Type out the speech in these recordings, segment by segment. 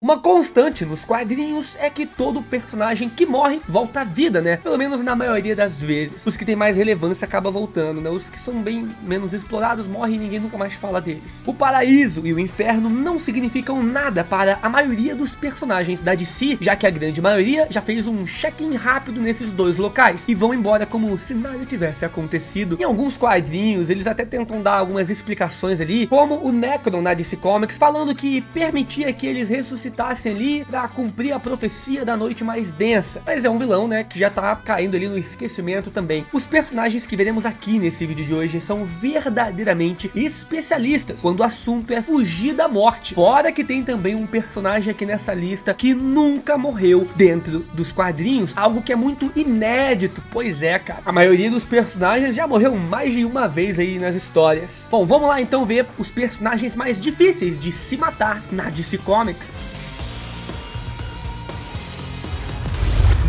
Uma constante nos quadrinhos é que todo personagem que morre volta à vida, né? Pelo menos na maioria das vezes. Os que tem mais relevância acabam voltando, né? Os que são bem menos explorados morrem e ninguém nunca mais fala deles. O paraíso e o inferno não significam nada para a maioria dos personagens da DC, já que a grande maioria já fez um check-in rápido nesses dois locais e vão embora como se nada tivesse acontecido. Em alguns quadrinhos, eles até tentam dar algumas explicações ali, como o Necron na DC Comics, falando que permitia que eles ressuscitassem ali pra cumprir a profecia da noite mais densa. Mas é um vilão, né, que já tá caindo ali no esquecimento também. Os personagens que veremos aqui nesse vídeo de hoje são verdadeiramente especialistas quando o assunto é fugir da morte. Fora que tem também um personagem aqui nessa lista que nunca morreu dentro dos quadrinhos, algo que é muito inédito. Pois é, cara, a maioria dos personagens já morreu mais de uma vez aí nas histórias. Bom, vamos lá então ver os personagens mais difíceis de se matar na DC Comics.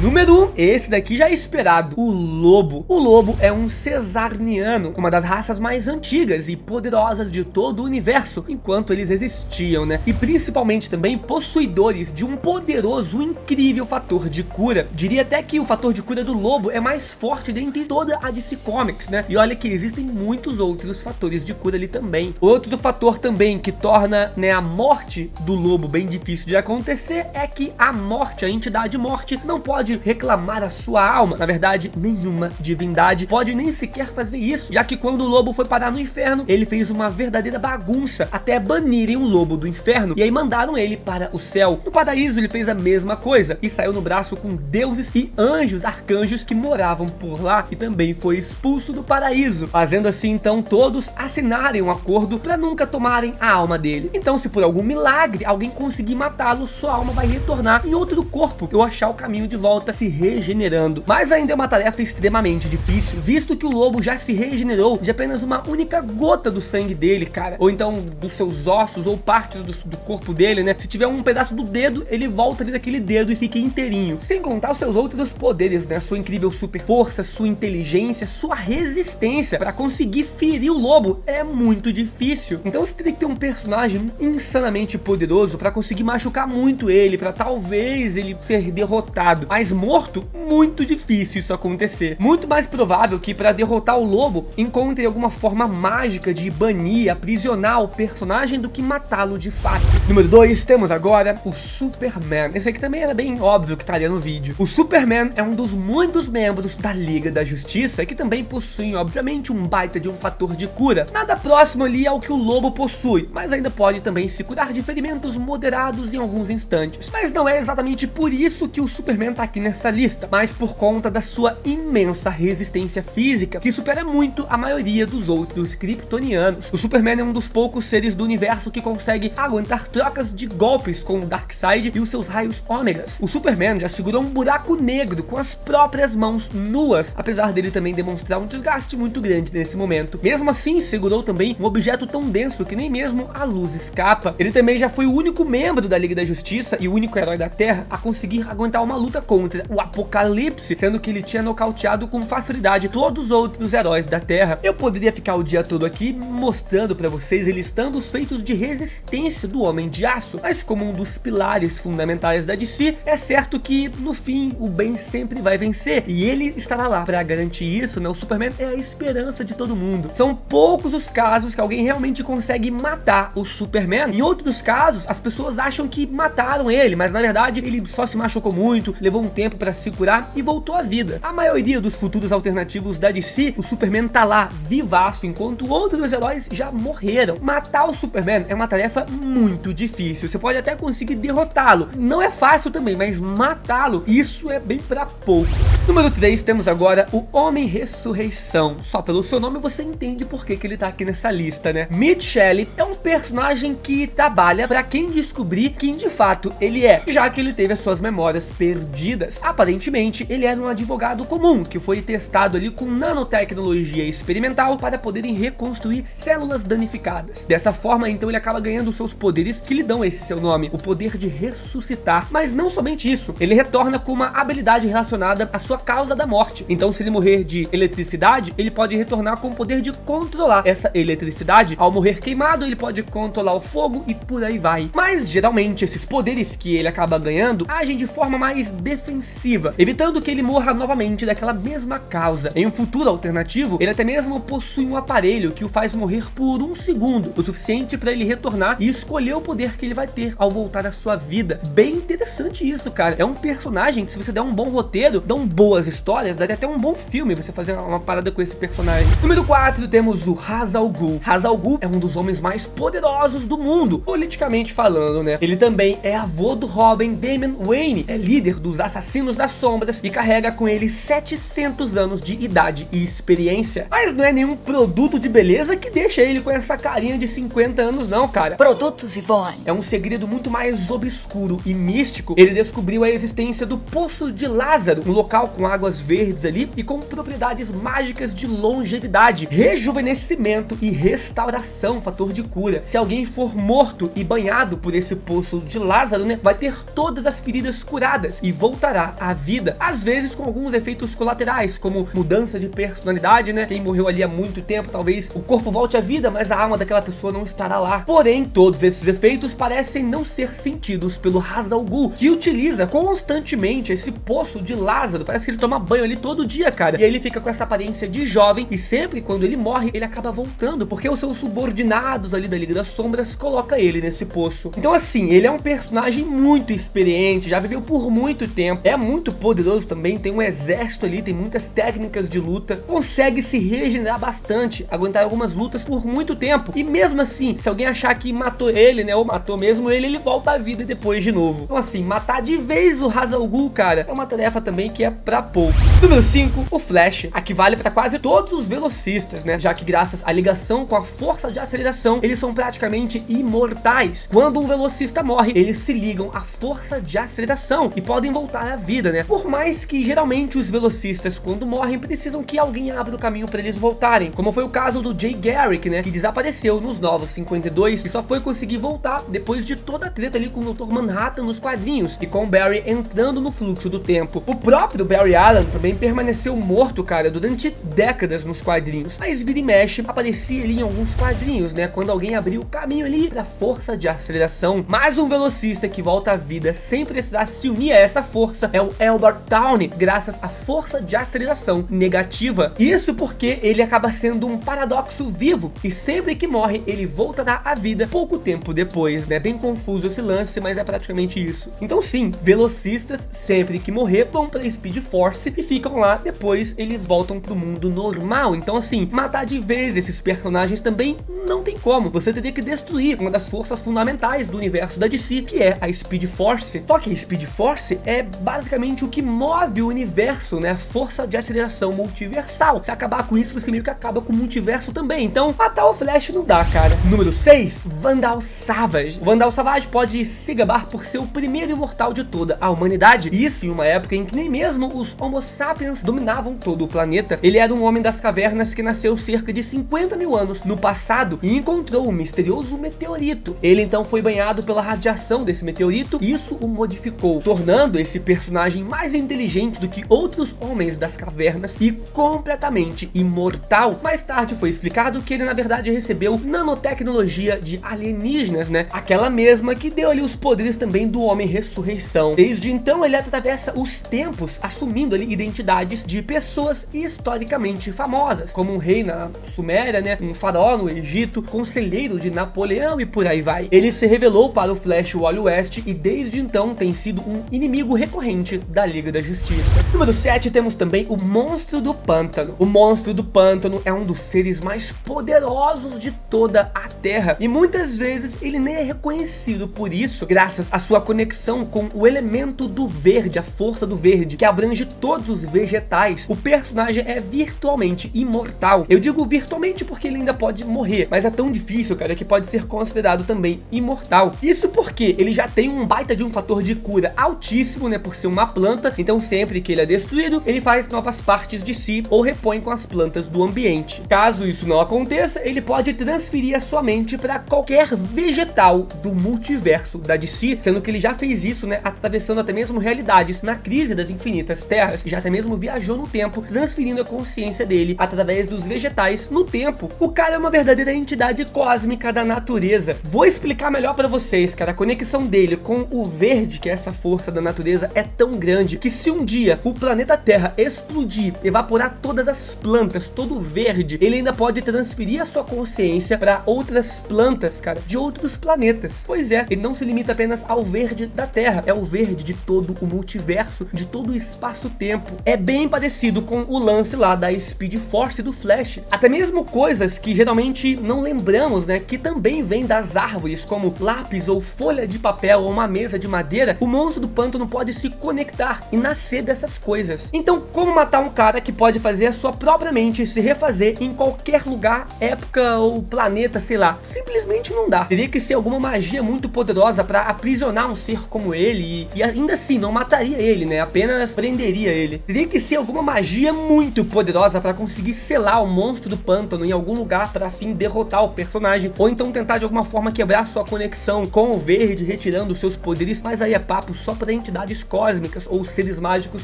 Número 1, esse daqui já é esperado, o Lobo. O Lobo é um cesarniano, uma das raças mais antigas e poderosas de todo o universo, enquanto eles existiam, né? E principalmente também possuidores de um poderoso, incrível fator de cura. Diria até que o fator de cura do Lobo é mais forte dentre toda a DC Comics, né? E olha que existem muitos outros fatores de cura ali também. Outro fator também que torna, né, a morte do Lobo bem difícil de acontecer é que a morte, a entidade morte, não pode reclamar a sua alma. Na verdade, nenhuma divindade pode nem sequer fazer isso, já que quando o Lobo foi parar no inferno, ele fez uma verdadeira bagunça até banirem o Lobo do inferno, e aí mandaram ele para o céu. No paraíso ele fez a mesma coisa e saiu no braço com deuses e anjos, arcanjos que moravam por lá, e também foi expulso do paraíso, fazendo assim então todos assinarem um acordo para nunca tomarem a alma dele. Então, se por algum milagre alguém conseguir matá-lo, sua alma vai retornar em outro corpo ou achar o caminho de volta se regenerando. Mas ainda é uma tarefa extremamente difícil, visto que o Lobo já se regenerou de apenas uma única gota do sangue dele, cara, ou então dos seus ossos ou partes do corpo dele, né? Se tiver um pedaço do dedo, ele volta ali daquele dedo e fica inteirinho, sem contar os seus outros poderes, né? Sua incrível super força, sua inteligência, sua resistência. Para conseguir ferir o Lobo é muito difícil, então você teria que ter um personagem insanamente poderoso para conseguir machucar muito ele, para talvez ele ser derrotado. Mas morto, muito difícil isso acontecer. Muito mais provável que para derrotar o Lobo, encontre alguma forma mágica de banir, aprisionar o personagem do que matá-lo de fato. Número 2, temos agora o Superman. Esse aqui também era bem óbvio que estaria no vídeo. O Superman é um dos muitos membros da Liga da Justiça que também possuem, obviamente, um baita de um fator de cura. Nada próximo ali ao que o Lobo possui, mas ainda pode também se curar de ferimentos moderados em alguns instantes. Mas não é exatamente por isso que o Superman tá aqui nessa lista, mas por conta da sua imensa resistência física, que supera muito a maioria dos outros kryptonianos. O Superman é um dos poucos seres do universo que consegue aguentar trocas de golpes com o Darkseid e os seus raios ômegas. O Superman já segurou um buraco negro com as próprias mãos nuas, apesar dele também demonstrar um desgaste muito grande nesse momento. Mesmo assim, segurou também um objeto tão denso que nem mesmo a luz escapa. Ele também já foi o único membro da Liga da Justiça e o único herói da Terra a conseguir aguentar uma luta contra o Apocalipse, sendo que ele tinha nocauteado com facilidade todos os outros heróis da Terra. Eu poderia ficar o dia todo aqui mostrando pra vocês e listando os feitos de resistência do Homem de Aço, mas como um dos pilares fundamentais da DC, é certo que no fim o bem sempre vai vencer, e ele estará lá pra garantir isso, né? O Superman é a esperança de todo mundo. São poucos os casos que alguém realmente consegue matar o Superman. Em outros casos, as pessoas acham que mataram ele, mas na verdade ele só se machucou muito, levou um tempo para se curar e voltou à vida. A maioria dos futuros alternativos da DC, o Superman tá lá vivaço, enquanto outros heróis já morreram. Matar o Superman é uma tarefa muito difícil. Você pode até conseguir derrotá-lo, não é fácil também, mas matá-lo, isso é bem para poucos. Número 3, temos agora o Homem Ressurreição. Só pelo seu nome você entende por que ele tá aqui nessa lista, né? Mid Shelley é um personagem que trabalha para quem descobrir quem de fato ele é, já que ele teve as suas memórias perdidas. Aparentemente, ele era um advogado comum que foi testado ali com nanotecnologia experimental para poderem reconstruir células danificadas. Dessa forma, então, ele acaba ganhando seus poderes que lhe dão esse seu nome, o poder de ressuscitar. Mas não somente isso, ele retorna com uma habilidade relacionada à sua sua causa da morte. Então, se ele morrer de eletricidade, ele pode retornar com o poder de controlar essa eletricidade. Ao morrer queimado, ele pode controlar o fogo e por aí vai. Mas, geralmente, esses poderes que ele acaba ganhando agem de forma mais defensiva, evitando que ele morra novamente daquela mesma causa. Em um futuro alternativo, ele até mesmo possui um aparelho que o faz morrer por um segundo, o suficiente para ele retornar e escolher o poder que ele vai ter ao voltar à sua vida. Bem interessante isso, cara. É um personagem que, se você der um bom roteiro, dão boas histórias, daria até um bom filme você fazer uma parada com esse personagem. Número 4, temos o Ra's al Ghul. Ra's al Ghul é um dos homens mais poderosos do mundo, politicamente falando, né? Ele também é avô do Robin Damian Wayne, é líder dos Assassinos das Sombras e carrega com ele 700 anos de idade e experiência. Mas não é nenhum produto de beleza que deixa ele com essa carinha de 50 anos não, cara. Produtos Yvonne. É um segredo muito mais obscuro e místico. Ele descobriu a existência do Poço de Lázaro, um local com águas verdes ali e com propriedades mágicas de longevidade, rejuvenescimento e restauração, fator de cura. Se alguém for morto e banhado por esse Poço de Lázaro, né, vai ter todas as feridas curadas e voltará à vida, às vezes com alguns efeitos colaterais, como mudança de personalidade, né? Quem morreu ali há muito tempo, talvez o corpo volte à vida, mas a alma daquela pessoa não estará lá. Porém, todos esses efeitos parecem não ser sentidos pelo Ra's al Ghul, que utiliza constantemente esse Poço de Lázaro. Parece que ele toma banho ali todo dia, cara. E aí ele fica com essa aparência de jovem e sempre quando ele morre, ele acaba voltando, porque os seus subordinados ali da Liga das Sombras coloca ele nesse poço. Então assim, ele é um personagem muito experiente, já viveu por muito tempo, é muito poderoso também, tem um exército ali, tem muitas técnicas de luta, consegue se regenerar bastante, aguentar algumas lutas por muito tempo, e mesmo assim, se alguém achar que matou ele, né, ou matou mesmo ele, ele volta à vida depois de novo. Então assim, matar de vez o Ra's al Ghul, cara, é uma tarefa também que é pra pouco. Número 5, o Flash. Aqui vale pra quase todos os velocistas, né, já que graças à ligação com a força de aceleração, eles são praticamente imortais. Quando um velocista morre, eles se ligam à força de aceleração e podem voltar à vida, né? Por mais que geralmente os velocistas, quando morrem, precisam que alguém abra o caminho para eles voltarem, como foi o caso do Jay Garrick, né, que desapareceu nos Novos 52 e só foi conseguir voltar depois de toda a treta ali com o Dr. Manhattan nos quadrinhos e com o Barry entrando no fluxo do tempo. O próprio Barry Allen também permaneceu morto, cara, durante décadas nos quadrinhos, mas vira e mexe aparecia ali em alguns quadrinhos, né, quando alguém abriu o caminho ali para força de aceleração. Mas um velocista que volta à vida sem precisar se unir a essa força é o Albert Downey, graças à força de aceleração negativa. Isso porque ele acaba sendo um paradoxo vivo e sempre que morre ele voltará à vida pouco tempo depois, né? Bem confuso esse lance, mas é praticamente isso. Então sim, velocistas sempre que morrer vão para Speed Force e ficam lá, depois eles voltam pro mundo normal. Então assim, matar de vez esses personagens também não tem como. Você teria que destruir uma das forças fundamentais do universo da DC, que é a Speed Force. Só que a Speed Force é basicamente o que move o universo, né? Força de aceleração multiversal. Se acabar com isso, você meio que acaba com o multiverso também. Então, matar o Flash não dá, cara. Número 6, Vandal Savage. O Vandal Savage pode se gabar por ser o primeiro imortal de toda a humanidade. Isso em uma época em que nem mesmo os Homo sapiens dominavam todo o planeta. Ele era um homem das cavernas que nasceu cerca de 50 mil anos no passado e encontrou um misterioso meteorito. Ele então foi banhado pela radiação desse meteorito e isso o modificou, tornando esse personagem mais inteligente do que outros homens das cavernas e completamente imortal. Mais tarde foi explicado que ele na verdade recebeu nanotecnologia de alienígenas, né? Aquela mesma que deu ali os poderes também do Homem-Ressurreição. Desde então ele atravessa os tempos, assumindo ali identidades de pessoas historicamente famosas, como um rei na Suméria, né? Um faraó no Egito, conselheiro de Napoleão e por aí vai. Ele se revelou para o Flash Wally West e desde então tem sido um inimigo recorrente da Liga da Justiça. Número 7, temos também o Monstro do Pântano. O Monstro do Pântano é um dos seres mais poderosos de toda a Terra e muitas vezes ele nem é reconhecido por isso, graças à sua conexão com o elemento do verde, a força do verde, que abrange todos os vegetais. O personagem é virtualmente imortal. Eu digo virtualmente porque ele ainda pode morrer, mas é tão difícil, cara, que pode ser considerado também imortal. Isso porque ele já tem um baita de um fator de cura altíssimo, né, por ser uma planta, então sempre que ele é destruído, ele faz novas partes de si ou repõe com as plantas do ambiente. Caso isso não aconteça, ele pode transferir a sua mente para qualquer vegetal do multiverso da DC, sendo que ele já fez isso, né, atravessando até mesmo realidades na Crise das Infinitas terras, e já até mesmo viajou no tempo, transferindo a consciência dele através dos vegetais no tempo. O cara é uma verdadeira entidade cósmica da natureza. Vou explicar melhor pra vocês, cara. A conexão dele com o verde, que é essa força da natureza, é tão grande que se um dia o planeta Terra explodir, evaporar todas as plantas, todo o verde, ele ainda pode transferir a sua consciência para outras plantas, cara, de outros planetas. Pois é, ele não se limita apenas ao verde da Terra, é o verde de todo o multiverso, de todo o espaço-tempo. É bem parecido com o lance lá da Speed Force do Flash. Até mesmo coisas que geralmente não lembramos, né, que também vêm das árvores, como lápis ou folha de papel ou uma mesa de madeira, o monstro do pântano pode se conectar e nascer dessas coisas. Então, como matar um cara que pode fazer a sua própria mente se refazer em qualquer lugar, época ou planeta, sei lá? Simplesmente não dá. Teria que ser alguma magia muito poderosa para aprisionar um ser como ele e ainda assim não mataria ele, né? Apenas prenderia ele. Teria que ser alguma magia muito poderosa para conseguir selar o monstro do pântano em algum lugar para assim derrotar o personagem, ou então tentar de alguma forma quebrar sua conexão com o verde, retirando seus poderes, mas aí é papo só para entidades cósmicas ou seres mágicos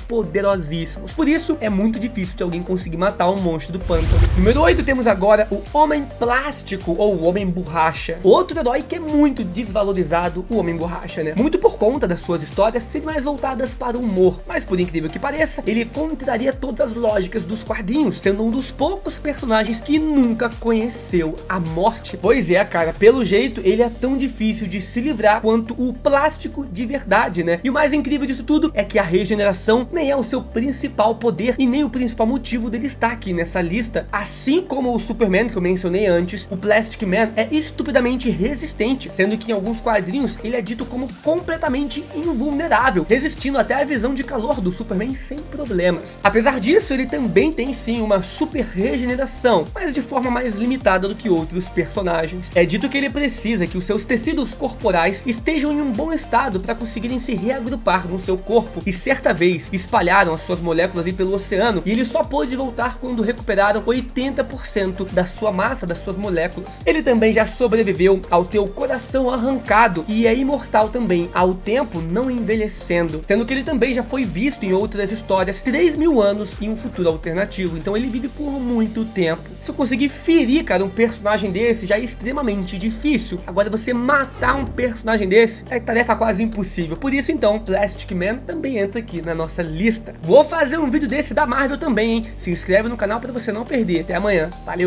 poderosíssimos. Por isso é muito difícil de alguém conseguir matar um monstro do pântano. Número 8, temos agora o Homem Plástico ou o Homem Borracha. Outro herói que é muito desvalorizado, o Homem Borracha, né? Muito por conta das suas histórias serem mais voltadas para o humor, mas por incrível que pareça, ele contraria todas as lógicas dos quadrinhos, sendo um dos poucos personagens que nunca conheceu a morte. Pois é, cara, pelo jeito ele é tão difícil de se livrar quanto o plástico de verdade, né? E o mais incrível disso tudo é que a regeneração nem é o seu principal poder e nem o principal motivo dele estar aqui nessa lista. Assim como o Superman que eu mencionei antes, o Plastic Man é estupidamente resistente, sendo que em alguns quadrinhos ele é dito como completamente invulnerável, resistindo até a visão de calor do Superman sem problemas. Apesar disso, ele também tem sim uma super regeneração, mas de forma mais limitada do que outros personagens. É dito que ele precisa que os seus tecidos corporais estejam em um bom estado para conseguirem se reagrupar no seu corpo, e certa vez espalharam as suas moléculas ali pelo oceano, e ele só pôde voltar quando recuperaram 80% da sua massa, das suas moléculas. Ele também já sobreviveu ao ter o coração arrancado e é imortal também ao tempo não envelhecendo, sendo que ele também já foi visto em outras histórias 3.000 anos em um futuro alternativo, então ele vive por muito tempo. Se eu conseguir ferir, cara, um personagem desse já é extremamente difícil. Agora você matar um personagem desse é tarefa quase impossível. Por isso então, Plastic Man também entra aqui na nossa lista. Vou fazer um vídeo desse da Marvel também, hein? Se inscreve no canal para você não perder. Até amanhã. Valeu!